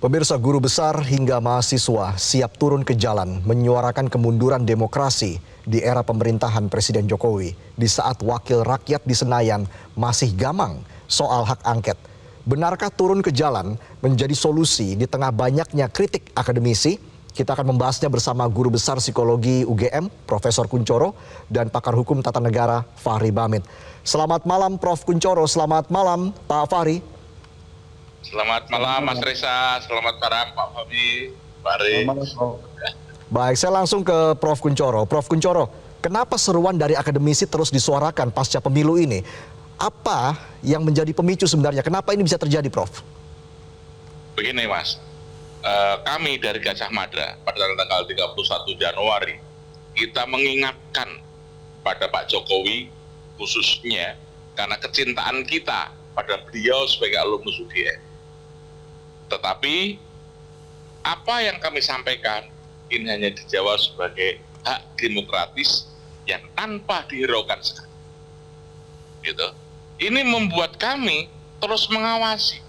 Pemirsa, guru besar hingga mahasiswa siap turun ke jalan menyuarakan kemunduran demokrasi di era pemerintahan Presiden Jokowi di saat wakil rakyat di Senayan masih gamang soal hak angket. Benarkah turun ke jalan menjadi solusi di tengah banyaknya kritik akademisi? Kita akan membahasnya bersama Guru Besar Psikologi UGM, Profesor Kunchoro, dan Pakar Hukum Tata Negara, Fahri Bamit. Selamat malam, Prof. Kunchoro. Selamat malam, Pak Fahri. Selamat malam Mas Reza, selamat malam Pak Fahri, Pak Ari. Baik, saya langsung ke Prof. Kunchoro. Prof. Kunchoro, kenapa seruan dari akademisi terus disuarakan pasca pemilu ini? Apa yang menjadi pemicu sebenarnya? Kenapa ini bisa terjadi, Prof? Begini Mas, kami dari Gajah Mada pada tanggal 31 Januari, kita mengingatkan pada Pak Jokowi khususnya karena kecintaan kita pada beliau sebagai alumnus UGM. Tetapi apa yang kami sampaikan ini hanya dijawab sebagai hak demokratis yang tanpa dihiraukan sekali. Gitu. Ini membuat kami terus mengawasi,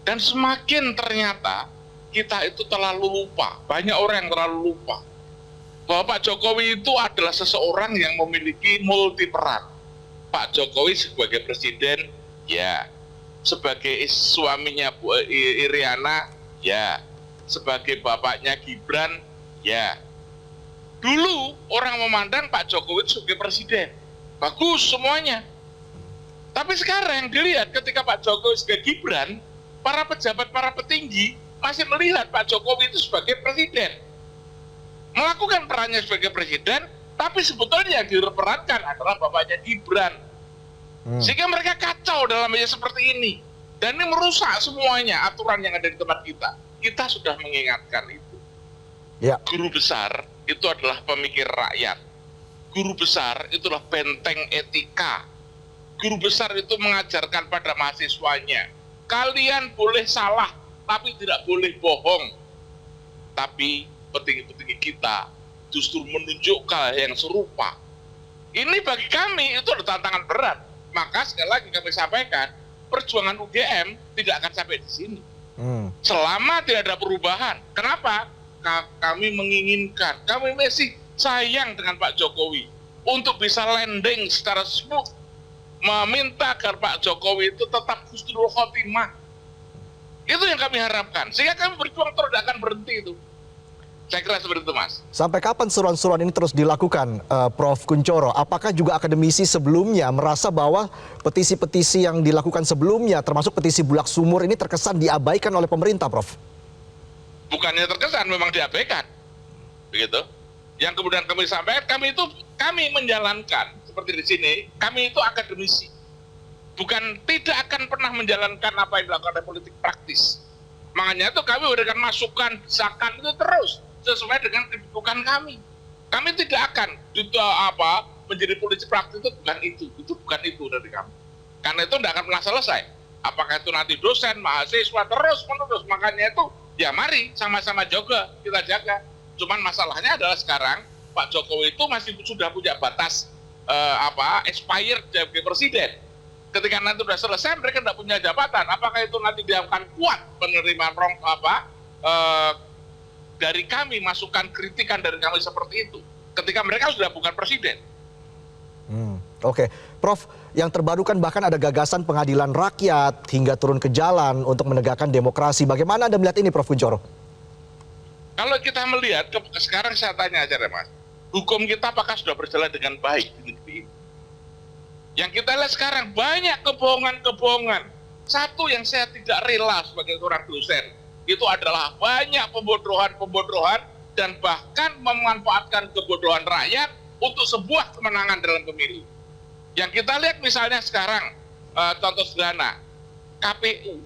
dan semakin ternyata kita itu terlalu lupa, banyak orang yang terlalu lupa bahwa Pak Jokowi itu adalah seseorang yang memiliki multi peran. Pak Jokowi sebagai presiden, ya, sebagai suaminya Bu Iriana, ya, sebagai bapaknya Gibran, ya. Dulu orang memandang Pak Jokowi sebagai presiden, bagus semuanya. Tapi sekarang dilihat ketika Pak Jokowi sebagai Gibran, para pejabat, para petinggi masih melihat Pak Jokowi itu sebagai presiden, melakukan perannya sebagai presiden, tapi sebetulnya yang diperankan adalah bapaknya Gibran. Sehingga mereka kacau dalam meja seperti ini, dan ini merusak semuanya aturan yang ada di tempat kita. Kita sudah mengingatkan itu. Ya. Guru besar itu adalah pemikir rakyat. Guru besar itulah benteng etika. Guru besar itu mengajarkan pada mahasiswanya, kalian boleh salah, tapi tidak boleh bohong. Tapi petinggi-petinggi kita justru menunjukkan yang serupa. Ini bagi kami itu adalah tantangan berat. Maka sekali lagi kami sampaikan, perjuangan UGM tidak akan sampai di sini. Selama tidak ada perubahan. Kenapa? Kami menginginkan, kami masih sayang dengan Pak Jokowi untuk bisa landing secara smooth, meminta agar Pak Jokowi itu tetap husnul khotimah. Itu yang kami harapkan. Sehingga kami berjuang terus, tidak akan berhenti itu. Saya kira seperti itu, Mas. Sampai kapan seruan-seruan ini terus dilakukan, Prof. Kunchoro? Apakah juga akademisi sebelumnya merasa bahwa petisi-petisi yang dilakukan sebelumnya, termasuk petisi Bulak Sumur ini terkesan diabaikan oleh pemerintah, Prof? Bukannya terkesan, memang diabaikan. Begitu. Yang kemudian kami sampaikan, kami menjalankan, seperti di sini, kami itu akademisi. Bukan tidak akan pernah menjalankan apa yang dilakukan oleh politik praktis. Makanya itu kami berikan masukan, desakan itu terus sesuai dengan kebutuhan kami. Kami tidak akan menjadi politik praktis, itu bukan itu dari kami. Karena itu tidak akan pernah selesai. Apakah itu nanti dosen, mahasiswa terus menerus. Makanya itu ya mari sama-sama juga kita jaga. Cuman masalahnya adalah sekarang Pak Jokowi itu masih sudah punya batas expired sebagai presiden. Ketika nanti sudah selesai, mereka tidak punya jabatan. Apakah itu nanti dia akan kuat penerimaan dari kami, masukan kritikan dari kami seperti itu, ketika mereka sudah bukan presiden. Oke. Prof, yang terbaru kan bahkan ada gagasan pengadilan rakyat hingga turun ke jalan untuk menegakkan demokrasi. Bagaimana Anda melihat ini, Prof. Kunchoro? Kalau kita melihat, sekarang saya tanya aja, Mas, hukum kita apakah sudah berjalan dengan baik di negeri ini? Yang kita lihat sekarang banyak kebohongan-kebohongan. Satu yang saya tidak rela sebagai seorang dosen, itu adalah banyak pembodohan dan bahkan memanfaatkan kebodohan rakyat untuk sebuah kemenangan dalam pemilu. Yang kita lihat misalnya sekarang, contoh sederhana, KPU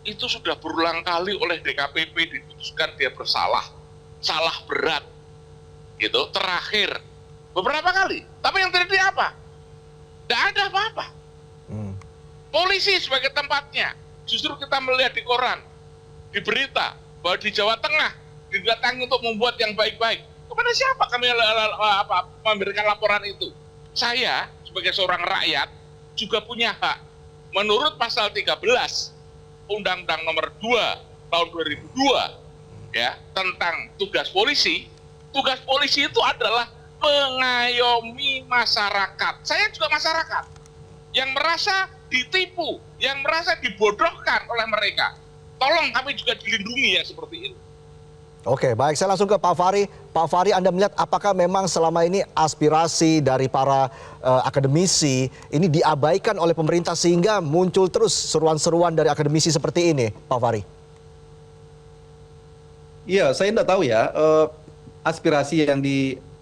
itu sudah berulang kali oleh DKPP diputuskan dia bersalah, salah berat, gitu. Terakhir beberapa kali, tapi yang terjadi apa? Tidak ada apa-apa. Polisi sebagai tempatnya. Justru kita melihat di koran, di berita, bahwa di Jawa Tengah didatangi untuk membuat yang baik-baik. Kepada siapa kami memberikan laporan itu? Saya sebagai seorang rakyat juga punya hak. Menurut pasal 13 Undang-Undang nomor 2 tahun 2002 ya tentang tugas polisi itu adalah mengayomi masyarakat. Saya juga masyarakat yang merasa ditipu, yang merasa dibodohkan oleh mereka. Tolong kami juga dilindungi ya seperti ini. Oke, baik. Saya langsung ke Pak Fahri. Pak Fahri, Anda melihat apakah memang selama ini aspirasi dari para akademisi ini diabaikan oleh pemerintah sehingga muncul terus seruan-seruan dari akademisi seperti ini, Pak Fahri? Iya, saya tidak tahu ya, aspirasi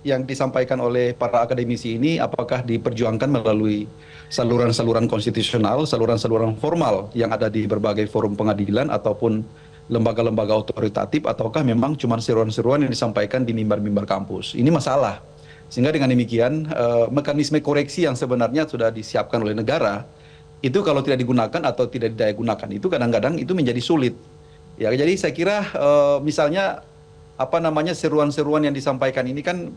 yang disampaikan oleh para akademisi ini apakah diperjuangkan melalui saluran-saluran konstitusional, saluran-saluran formal yang ada di berbagai forum pengadilan ataupun lembaga-lembaga otoritatif, ataukah memang cuma seruan-seruan yang disampaikan di mimbar-mimbar kampus. Ini masalah. Sehingga dengan demikian mekanisme koreksi yang sebenarnya sudah disiapkan oleh negara itu kalau tidak digunakan atau tidak didaya gunakan itu kadang-kadang itu menjadi sulit. Ya, jadi saya kira misalnya seruan-seruan yang disampaikan ini kan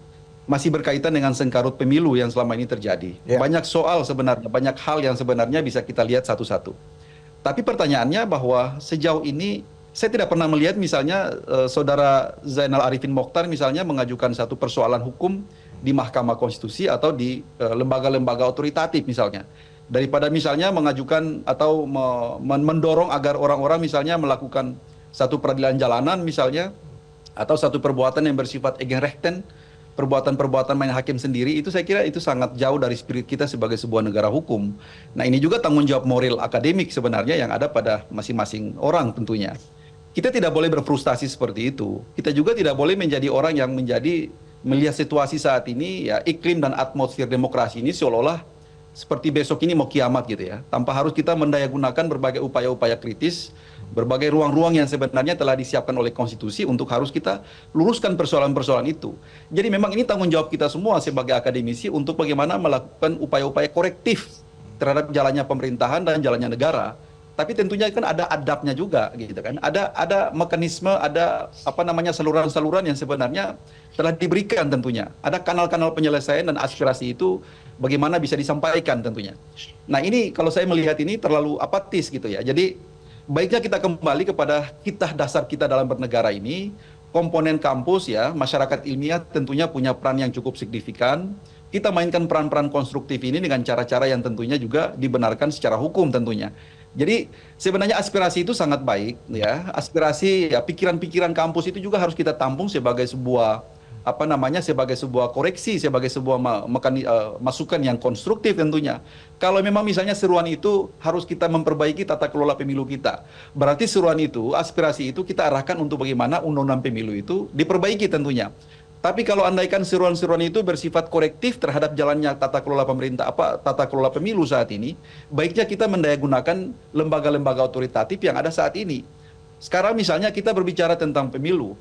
masih berkaitan dengan sengkarut pemilu yang selama ini terjadi. Banyak soal sebenarnya, banyak hal yang sebenarnya bisa kita lihat satu-satu. Tapi pertanyaannya bahwa sejauh ini saya tidak pernah melihat misalnya saudara Zainal Arifin Mokhtar misalnya mengajukan satu persoalan hukum di Mahkamah Konstitusi atau di lembaga-lembaga otoritatif misalnya. Daripada misalnya mengajukan atau mendorong agar orang-orang misalnya melakukan satu peradilan jalanan misalnya, atau satu perbuatan yang bersifat egenrechten, perbuatan-perbuatan main hakim sendiri, itu saya kira itu sangat jauh dari spirit kita sebagai sebuah negara hukum. Nah, ini juga tanggung jawab moral akademik sebenarnya yang ada pada masing-masing orang tentunya. Kita tidak boleh berfrustasi seperti itu. Kita juga tidak boleh menjadi orang yang melihat situasi saat ini, ya iklim dan atmosfer demokrasi ini seolah-olah seperti besok ini mau kiamat gitu ya. Tanpa harus kita mendayagunakan berbagai upaya-upaya kritis, berbagai ruang-ruang yang sebenarnya telah disiapkan oleh konstitusi untuk harus kita luruskan persoalan-persoalan itu. Jadi memang ini tanggung jawab kita semua sebagai akademisi untuk bagaimana melakukan upaya-upaya korektif terhadap jalannya pemerintahan dan jalannya negara. Tapi tentunya kan ada adabnya juga gitu kan. Ada mekanisme, ada saluran-saluran yang sebenarnya telah diberikan tentunya. Ada kanal-kanal penyelesaian dan aspirasi itu bagaimana bisa disampaikan tentunya. Nah, ini kalau saya melihat ini terlalu apatis gitu ya. Jadi baiknya kita kembali kepada dasar kita dalam bernegara ini, komponen kampus ya, masyarakat ilmiah tentunya punya peran yang cukup signifikan. Kita mainkan peran-peran konstruktif ini dengan cara-cara yang tentunya juga dibenarkan secara hukum tentunya. Jadi sebenarnya aspirasi itu sangat baik ya. Aspirasi ya, pikiran-pikiran kampus itu juga harus kita tampung sebagai sebuah sebagai sebuah koreksi, sebagai sebuah masukan yang konstruktif tentunya. Kalau memang misalnya seruan itu harus kita memperbaiki tata kelola pemilu kita, berarti seruan itu, aspirasi itu kita arahkan untuk bagaimana undang-undang pemilu itu diperbaiki tentunya. Tapi kalau andaikan seruan-seruan itu bersifat korektif terhadap jalannya tata kelola pemilu saat ini, baiknya kita mendayagunakan lembaga-lembaga otoritatif yang ada saat ini. Sekarang misalnya kita berbicara tentang pemilu.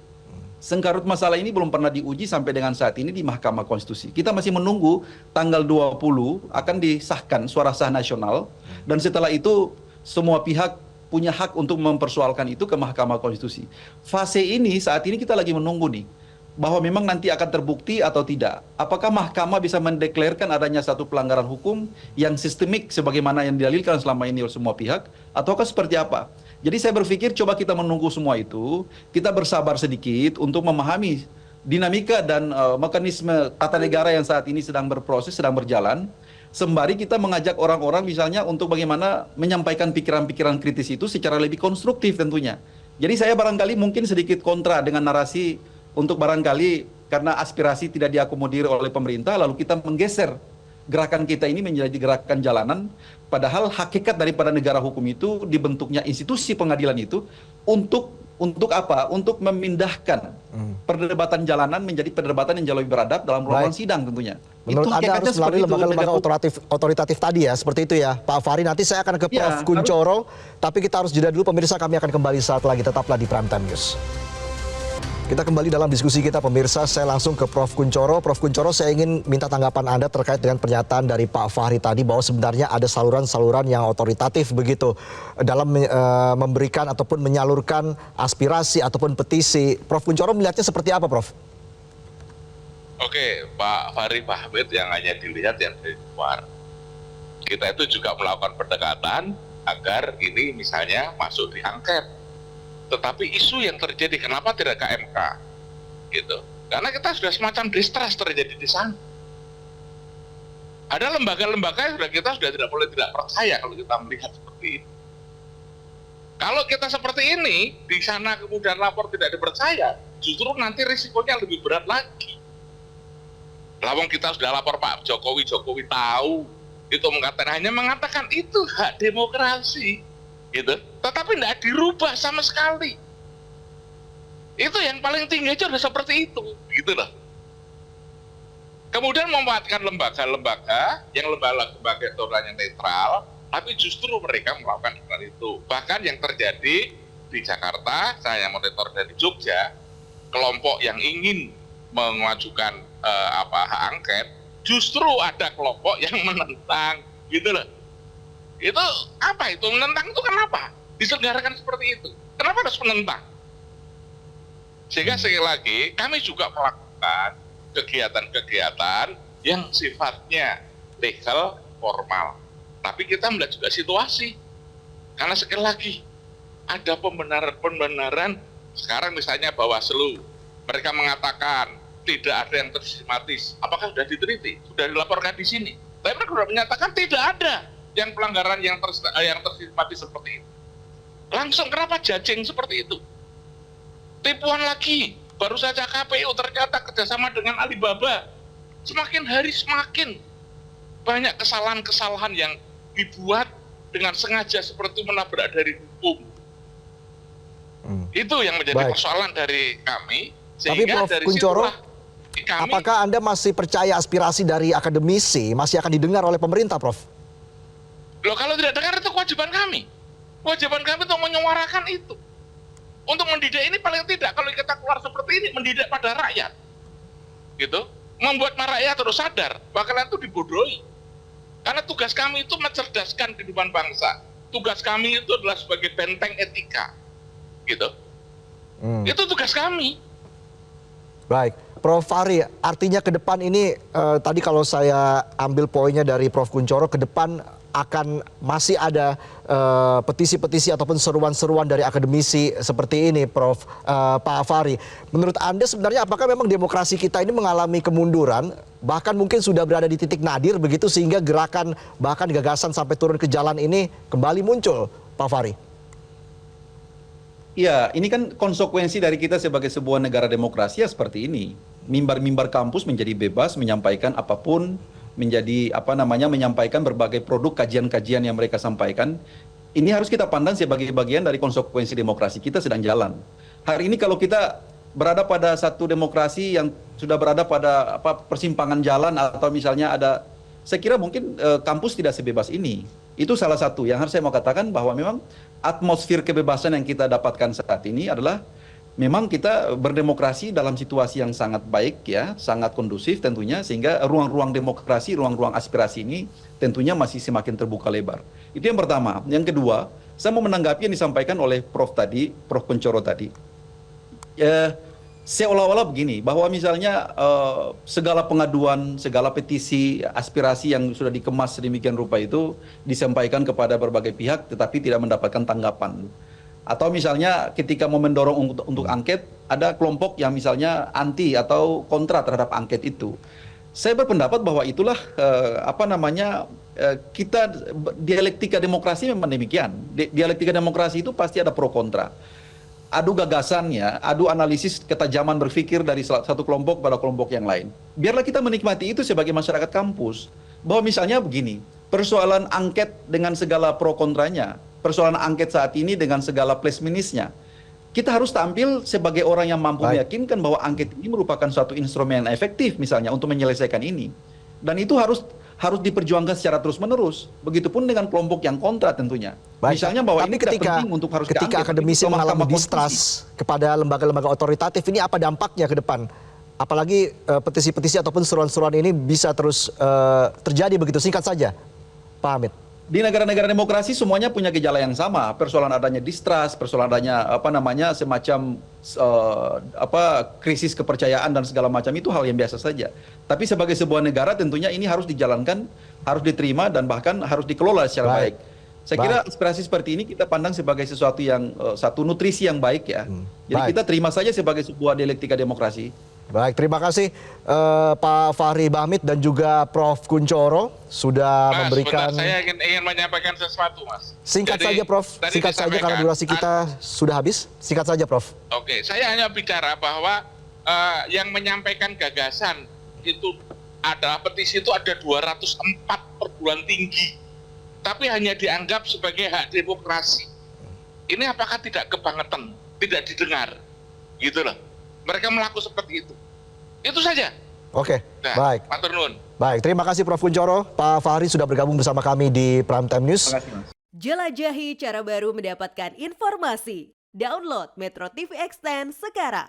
Sengkarut masalah ini belum pernah diuji sampai dengan saat ini di Mahkamah Konstitusi. Kita masih menunggu tanggal 20 akan disahkan suara sah nasional, dan setelah itu semua pihak punya hak untuk mempersoalkan itu ke Mahkamah Konstitusi. Fase ini saat ini kita lagi menunggu nih, bahwa memang nanti akan terbukti atau tidak. Apakah Mahkamah bisa mendeklarasikan adanya satu pelanggaran hukum yang sistemik sebagaimana yang didalilkan selama ini oleh semua pihak, ataukah seperti apa? Jadi saya berpikir coba kita menunggu semua itu, kita bersabar sedikit untuk memahami dinamika dan mekanisme tata negara yang saat ini sedang berproses, sedang berjalan, sembari kita mengajak orang-orang misalnya untuk bagaimana menyampaikan pikiran-pikiran kritis itu secara lebih konstruktif tentunya. Jadi saya barangkali mungkin sedikit kontra dengan narasi untuk barangkali karena aspirasi tidak diakomodir oleh pemerintah, lalu kita menggeser gerakan kita ini menjadi gerakan jalanan, padahal hakikat daripada negara hukum itu dibentuknya institusi pengadilan itu untuk apa? Untuk memindahkan perdebatan jalanan menjadi perdebatan yang jauh lebih beradab dalam ruang sidang tentunya. Menurut Anda harus melalui lembaga-lembaga otoritatif tadi ya, seperti itu ya Pak Fahri. Nanti saya akan ke Prof. Kunchoro, tapi kita harus jeda dulu pemirsa, kami akan kembali saat lagi, tetaplah di Prime Time News. Kita kembali dalam diskusi kita pemirsa, saya langsung ke Prof. Kunchoro. Prof. Kunchoro, saya ingin minta tanggapan Anda terkait dengan pernyataan dari Pak Fahri tadi bahwa sebenarnya ada saluran-saluran yang otoritatif begitu dalam memberikan ataupun menyalurkan aspirasi ataupun petisi. Prof. Kunchoro melihatnya seperti apa, Prof? Oke, Pak Fahri, Pak Hamid, yang hanya dilihat yang dari luar. Kita itu juga melakukan pendekatan agar ini misalnya masuk di angket. Tetapi isu yang terjadi, kenapa tidak ke MK? Gitu. Karena kita sudah semacam distrust terjadi di sana. Ada lembaga-lembaga yang kita sudah tidak boleh tidak percaya kalau kita melihat seperti ini. Kalau kita seperti ini, di sana kemudian lapor tidak dipercaya, justru nanti risikonya lebih berat lagi. Lawang kita sudah lapor Pak Jokowi tahu, itu hanya mengatakan itu hak demokrasi, gitu. Tetapi tidak dirubah sama sekali. Itu yang paling tinggi aja udah seperti itu, gitu loh. Kemudian memanfaatkan lembaga-lembaga yang lembaga yang netral, tapi justru mereka melakukan hal itu. Bahkan yang terjadi di Jakarta, saya monitor dari Jogja, kelompok yang ingin mengajukan hak angket, justru ada kelompok yang menentang, gitu loh. Itu apa itu? Menentang itu kenapa? Diselenggarakan seperti itu. Kenapa harus menentang? Sehingga sekali lagi, kami juga melakukan kegiatan-kegiatan yang sifatnya legal, formal. Tapi kita melihat juga situasi. Karena sekali lagi, ada pembenaran-pembenaran, sekarang misalnya Bawaslu, mereka mengatakan tidak ada yang tersistematis. Apakah sudah diteliti? Sudah dilaporkan di sini. Tapi mereka sudah menyatakan tidak ada yang pelanggaran yang tersistematis seperti itu. Langsung kenapa judging seperti itu? Tipuan lagi. Baru saja KPU ternyata kerjasama dengan Alibaba. Semakin hari semakin banyak kesalahan-kesalahan yang dibuat dengan sengaja seperti menabrak dari hukum. Itu yang menjadi persoalan dari kami. Tapi Sehingga Prof. dari Kunchoro, kami, apakah Anda masih percaya aspirasi dari akademisi masih akan didengar oleh pemerintah, Prof? Loh, kalau tidak dengar itu kewajiban kami. Kewajiban kami untuk menyuarakan itu. Untuk mendidik ini paling tidak, kalau kita keluar seperti ini, mendidik pada rakyat. Gitu. Membuat rakyat terus sadar bahwa kalian itu dibodohi. Karena tugas kami itu mencerdaskan kehidupan bangsa. Tugas kami itu adalah sebagai benteng etika. Gitu. Itu tugas kami. Baik, Prof. Fahri, artinya ke depan ini tadi kalau saya ambil poinnya dari Prof. Kunchoro, ke depan akan masih ada petisi-petisi ataupun seruan-seruan dari akademisi seperti ini, Prof. Pak Fahri. Menurut Anda sebenarnya apakah memang demokrasi kita ini mengalami kemunduran, bahkan mungkin sudah berada di titik nadir begitu sehingga gerakan bahkan gagasan sampai turun ke jalan ini kembali muncul, Pak Fahri? Iya, ini kan konsekuensi dari kita sebagai sebuah negara demokrasi ya seperti ini. Mimbar-mimbar kampus menjadi bebas menyampaikan apapun, menjadi menyampaikan berbagai produk kajian-kajian yang mereka sampaikan. Ini harus kita pandang sebagai bagian dari konsekuensi demokrasi kita sedang jalan. Hari ini kalau kita berada pada satu demokrasi yang sudah berada pada persimpangan jalan atau misalnya ada, saya kira mungkin kampus tidak sebebas ini. Itu salah satu yang harus saya mau katakan, bahwa memang atmosfer kebebasan yang kita dapatkan saat ini adalah memang kita berdemokrasi dalam situasi yang sangat baik ya, sangat kondusif tentunya, sehingga ruang-ruang demokrasi, ruang-ruang aspirasi ini tentunya masih semakin terbuka lebar. Itu yang pertama. Yang kedua, saya mau menanggapi yang disampaikan oleh Prof. Kunchoro tadi. Seolah-olah begini, bahwa misalnya segala pengaduan, segala petisi, aspirasi yang sudah dikemas sedemikian rupa itu disampaikan kepada berbagai pihak tetapi tidak mendapatkan tanggapan. Atau misalnya ketika mau mendorong untuk angket, ada kelompok yang misalnya anti atau kontra terhadap angket itu. Saya berpendapat bahwa itulah kita dialektika demokrasi memang demikian. Dialektika demokrasi itu pasti ada pro kontra. Adu gagasannya, adu analisis ketajaman berpikir dari satu kelompok pada kelompok yang lain. Biarlah kita menikmati itu sebagai masyarakat kampus. Bahwa misalnya begini, persoalan angket dengan segala pro kontranya, persoalan angket saat ini dengan segala plus minusnya, kita harus tampil sebagai orang yang mampu meyakinkan bahwa angket ini merupakan suatu instrumen efektif misalnya untuk menyelesaikan ini. Dan itu harus diperjuangkan secara terus-menerus. Begitupun dengan kelompok yang kontra tentunya. Baik. Misalnya bahwa Tapi ini tidak penting untuk harus ketika diangket, akademisi itu mengalami Mahkamah distrust kepada lembaga-lembaga otoritatif, ini apa dampaknya ke depan? Apalagi petisi-petisi ataupun seruan-seruan ini bisa terus terjadi begitu, singkat saja, Pak Hamid. Di negara-negara demokrasi semuanya punya gejala yang sama. Persoalan adanya distrust, persoalan adanya semacam krisis kepercayaan dan segala macam, itu hal yang biasa saja. Tapi sebagai sebuah negara tentunya ini harus dijalankan, harus diterima dan bahkan harus dikelola secara baik. Saya kira aspirasi seperti ini kita pandang sebagai sesuatu yang satu nutrisi yang baik ya. Jadi baik. kita terima saja sebagai sebuah dialektika demokrasi. Baik, terima kasih Pak Fahri Bahmid dan juga Prof. Kuncoro sudah Mas, memberikan. sebentar, saya ingin menyampaikan sesuatu, Mas. Singkat Jadi, saja, Prof. tadi Singkat saja karena disampaikan, durasi kita sudah habis. Singkat saja, Prof. Oke, saya hanya bicara bahwa yang menyampaikan gagasan itu adalah petisi itu ada 204 perguruan tinggi, tapi hanya dianggap sebagai hak demokrasi. Ini apakah tidak kebangetan, tidak didengar, gitu loh. Mereka melakukan seperti itu. Itu saja. Oke, Nah, baik. matur nuwun. Baik, terima kasih Prof. Kuncoro. Pak Fahri sudah bergabung bersama kami di Prime Time News. Terima kasih, Mas. Jelajahi cara baru mendapatkan informasi. Download Metro TV Extend sekarang.